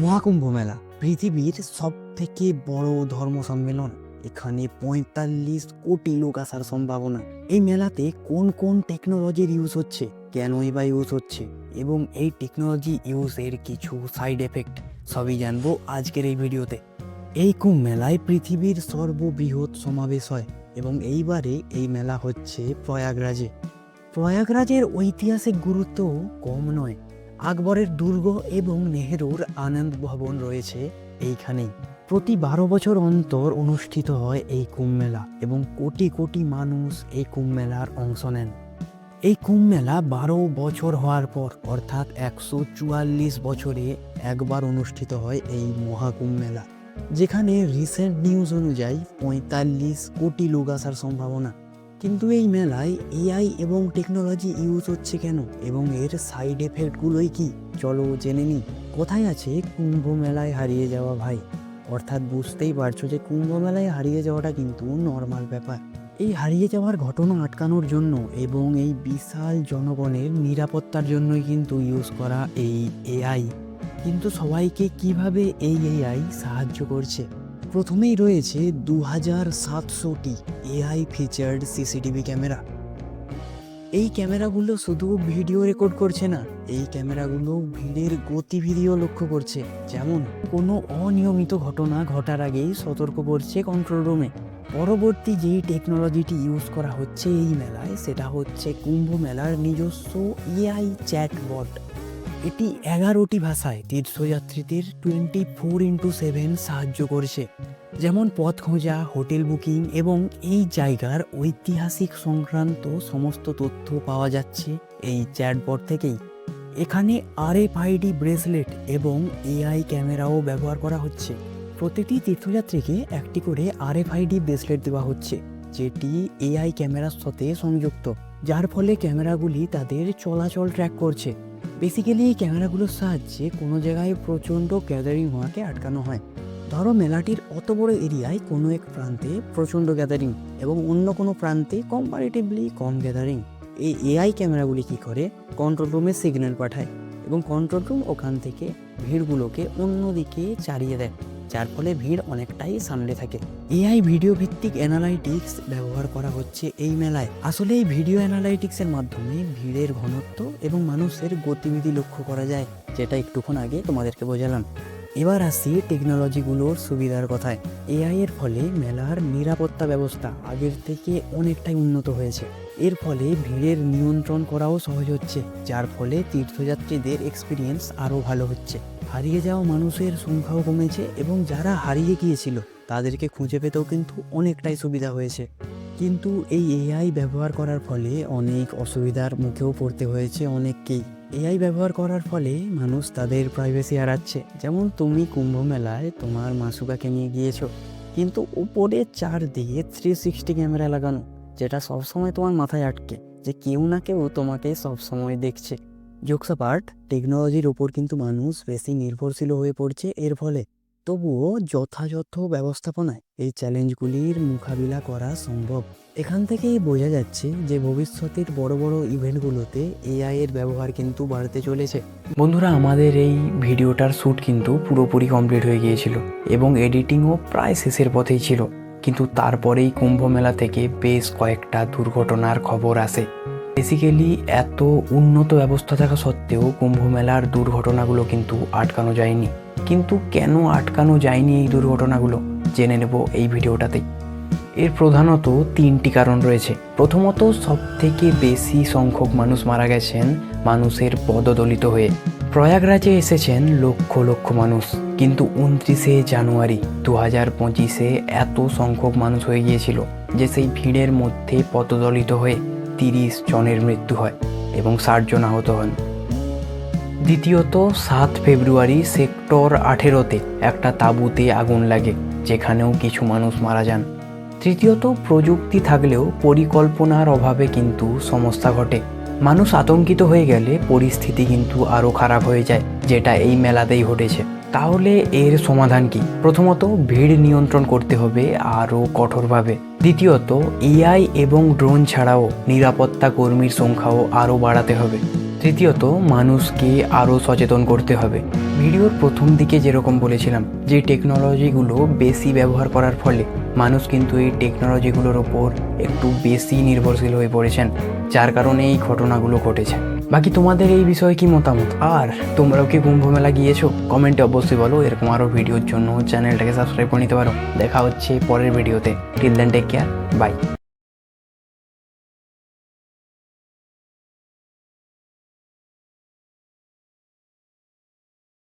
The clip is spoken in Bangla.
মহাকুম্ভ মেলা পৃথিবীর সব থেকে বড় ধর্ম সম্মেলন। এখানে ৪৫ কোটি লোক আসার সম্ভাবনা। এই মেলাতে কোন কোন টেকনোলজির ইউজ হচ্ছে, কেনই বা ইউজ হচ্ছে, এবং এই টেকনোলজি ইউজের কিছু সাইড এফেক্ট সবই জানবো আজকের এই ভিডিওতে। এই কুম্ভ মেলায় পৃথিবীর সর্ববৃহৎ সমাবেশ হয় এবং এইবারে এই মেলা হচ্ছে প্রয়াগরাজে। প্রয়াগরাজের ঐতিহাসিক গুরুত্ব কম নয়। আকবরের দুর্গ এবং নেহেরুর আনন্দ ভবন রয়েছে এইখানেই। প্রতি ১২ বছর অন্তর অনুষ্ঠিত হয় এই কুম্ভ মেলা এবং কোটি কোটি মানুষ এই কুম্ভ মেলার অংশ নেন। এই কুম্ভ মেলা ১২ বছর হওয়ার পর অর্থাৎ ১৪৪ বছরে একবার অনুষ্ঠিত হয় এই মহাকুম্ভ মেলা, যেখানে রিসেন্ট নিউজ অনুযায়ী ৪৫ কোটি লোক আসার সম্ভাবনা। কিন্তু এই মেলায় এআই এবং টেকনোলজি ইউজ হচ্ছে কেন এবং এর সাইড এফেক্টগুলোই কি, চলো জেনে নিই। কোথায় আছে কুম্ভ মেলায় হারিয়ে যাওয়া ভাই? অর্থাৎ বুঝতেই পারছো যে কুম্ভ মেলায় হারিয়ে যাওয়াটা কিন্তু নর্মাল ব্যাপার। এই হারিয়ে যাওয়ার ঘটনা আটকানোর জন্য এবং এই বিশাল জনগণের নিরাপত্তার জন্যই কিন্তু ইউজ করা এই এআই। কিন্তু সবাইকে কিভাবে এই এআই সাহায্য করছে? প্রথমেই রয়েছে ২৭০০টি এআই ফিচার্ড সিসিটিভি ক্যামেরা। এই ক্যামেরাগুলো শুধু ভিডিও রেকর্ড করছে না, এই ক্যামেরাগুলো ভিড়ের গতিবিধিও লক্ষ্য করছে। যেমন কোনো অনিয়মিত ঘটনা ঘটার আগেই সতর্ক করছে কন্ট্রোল রুমে। পরবর্তী যেই টেকনোলজিটি ইউজ করা হচ্ছে এই মেলায়, সেটা হচ্ছে কুম্ভ মেলার নিজস্ব এআই চ্যাটবট। এটি ১১টি ভাষায় তীর্থযাত্রীদের 24x7 সাহায্য করছে। যেমন পথ খোঁজা, হোটেল বুকিং এবং এই জায়গার ঐতিহাসিক সংক্রান্ত সমস্ত তথ্য পাওয়া যাচ্ছে এই চ্যাটবট থেকেই। এখানে RFID ব্রেসলেট এবং এআই ক্যামেরাও ব্যবহার করা হচ্ছে। প্রতিটি তীর্থযাত্রীকে একটি করে RFID ব্রেসলেট দেওয়া হচ্ছে, যেটি এআই ক্যামেরার সাথে সংযুক্ত, যার ফলে ক্যামেরাগুলি তাদের চলাচল ট্র্যাক করছে। বেসিক্যালি এই ক্যামেরাগুলোর সাহায্যে কোনো জায়গায় প্রচণ্ড গ্যাদারিং হওয়াকে আটকানো হয়। ধরো মেলাটির অত বড় এরিয়ায় কোনো এক প্রান্তে প্রচণ্ড গ্যাদারিং এবং অন্য কোনো প্রান্তে কম্পারেটিভলি কম গ্যাদারিং। এই এআই ক্যামেরাগুলি কী করে, কন্ট্রোল রুমে সিগন্যাল পাঠায় এবং কন্ট্রোল রুম ওখান থেকে ভিড়গুলোকে অন্যদিকে চালিয়ে দেয়, যার ফলে ভিড় অনেকটাই সামলে থাকে। এআই ভিডিও ভিত্তিক অ্যানালাইটিক্স ব্যবহার করা হচ্ছে এই মেলায়। আসলে এই ভিডিও অ্যানালাইটিক্সের মাধ্যমে ভিড়ের ঘনত্ব এবং মানুষের গতিবিধি লক্ষ্য করা যায়, যেটা একটুক্ষণ আগে তোমাদেরকে বোঝালাম। এবার আসি টেকনোলজিগুলোর সুবিধার কথায়। এআই এর ফলে মেলার নিরাপত্তা ব্যবস্থা আগের থেকে অনেকটাই উন্নত হয়েছে। এর ফলে ভিড়ের নিয়ন্ত্রণ করাও সহজ হচ্ছে, যার ফলে তীর্থযাত্রীদের এক্সপিরিয়েন্স আরও ভালো হচ্ছে। হারিয়ে যাওয়া মানুষের সংখ্যাও কমেছে এবং যারা হারিয়ে গিয়েছিল তাদেরকে খুঁজে পেতেও কিন্তু অনেকটাই সুবিধা হয়েছে। কিন্তু এই এআই ব্যবহার করার ফলে অনেক অসুবিধার মুখেও পড়তে হয়েছে অনেককেই। এআই ব্যবহার করার ফলে মানুষ তাদের প্রাইভেসি হারাচ্ছে। যেমন তুমি কুম্ভ মেলায় তোমার মাসুকাকে নিয়ে গিয়েছো, কিন্তু উপরে চারদিকে 360 ক্যামেরা লাগানো, যেটা সবসময় তোমার মাথায় আটকে যে কেউ না কেউ তোমাকে সবসময় দেখছে। জোকস অ্যাপার্ট, টেকনোলজির ওপর কিন্তু মানুষ বেশি নির্ভরশীল হয়ে পড়ছে এর ফলে। তবুও যথাযথ ব্যবস্থাপনায় এই চ্যালেঞ্জগুলির মোকাবিলা করা সম্ভব। এখান থেকেই বোঝা যাচ্ছে যে ভবিষ্যতের বড় বড় ইভেন্টগুলোতে এআই এর ব্যবহার কিন্তু বাড়তে চলেছে। বন্ধুরা, আমাদের এই ভিডিওটার শ্যুট কিন্তু পুরোপুরি কমপ্লিট হয়ে গিয়েছিল এবং এডিটিংও প্রায় শেষের পথেই ছিল, কিন্তু তারপরেই কুম্ভ মেলা থেকে বেশ কয়েকটা দুর্ঘটনার খবর আসে। বেসিক্যালি এত উন্নত ব্যবস্থা থাকা সত্ত্বেও কুম্ভ মেলার দুর্ঘটনাগুলো কিন্তু আটকানো যায়নি। কিন্তু কেন আটকানো যায়নি এই দুর্ঘটনাগুলো জেনে নেব এই ভিডিওটাতেই। এর প্রধানত 3টি কারণ রয়েছে। প্রথমত, সবথেকে বেশি সংখ্যক মানুষ মারা গেছেন মানুষের পদদলিত হয়ে। প্রয়াগরাজে এসেছেন লক্ষ লক্ষ মানুষ, কিন্তু 29শে জানুয়ারি 2025-এ এত সংখ্যক মানুষ হয়ে গিয়েছিল যে সেই ভিড়ের মধ্যে পদদলিত হয়ে 30 জনের মৃত্যু হয় এবং 60 জন আহত হন। দ্বিতীয়ত, 7 ফেব্রুয়ারি সেক্টর 18-তে একটা তাঁবুতে আগুন লাগে, যেখানেও কিছু মানুষ মারা যান। তৃতীয়ত, প্রযুক্তি থাকলেও পরিকল্পনার অভাবে কিন্তু সমস্যা ঘটে। মানুষ আতঙ্কিত হয়ে গেলে পরিস্থিতি কিন্তু আরও খারাপ হয়ে যায়, যেটা এই মেলাতেই ঘটেছে। তাহলে এর সমাধান কি? প্রথমত, ভিড় নিয়ন্ত্রণ করতে হবে আরও কঠোরভাবে। দ্বিতীয়ত, এআই এবং ড্রোন ছাড়াও নিরাপত্তা কর্মীর সংখ্যাও আরও বাড়াতে হবে। তৃতীয়ত, মানুষকে আরও সচেতন করতে হবে। ভিডিওর প্রথম দিকে যেরকম বলেছিলাম যে টেকনোলজিগুলো বেশি ব্যবহার করার ফলে মানুষ কিন্তু এই টেকনোলজিগুলোর ওপর একটু বেশি নির্ভরশীল হয়ে পড়েছেন, যার কারণে এই ঘটনাগুলো ঘটেছে। বাকি তোমাদের এই বিষয়ে কি মতামত, আর তোমরাও কি কুম্ভ মেলা গিয়েছো? কমেন্টে অবশ্যই বলো। এরকম আরও ভিডিওর জন্য চ্যানেলটাকে সাবস্ক্রাইব করে নিতে পারো। দেখা হচ্ছে পরের ভিডিওতে। Till then take care, by.